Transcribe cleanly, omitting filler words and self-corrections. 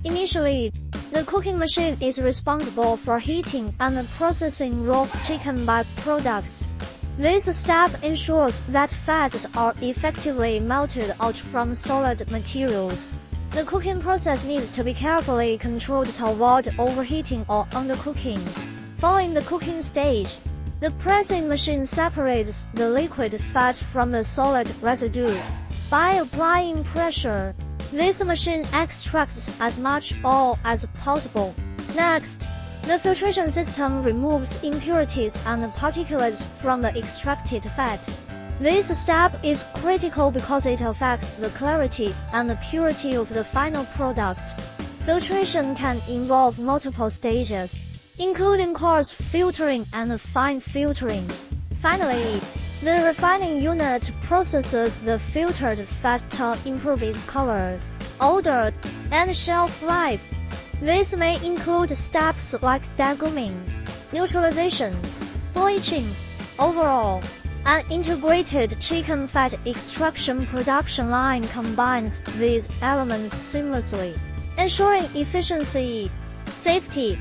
Initially, the cooking machine is responsible for heating and processing raw chicken byproducts. This step ensures that fats are effectively melted out from solid materials. The cooking process needs to be carefully controlled to avoid overheating or undercooking. Following the cooking stage, the pressing machine separates the liquid fat from the solid residue. By applying pressure, this machine extracts as much oil as possible. Next, the filtration system removes impurities and particulates from the extracted fat. This step is critical because it affects the clarity and the purity of the final product. Filtration can involve multiple stages, including coarse filtering and fine filtering. Finally, the refining unit processes the filtered fat to improve its color, odor, and shelf life. This may include steps like degumming, neutralization, bleaching. Overall, an integrated chicken fat extraction production line combines these elements seamlessly, ensuring efficiency, safety,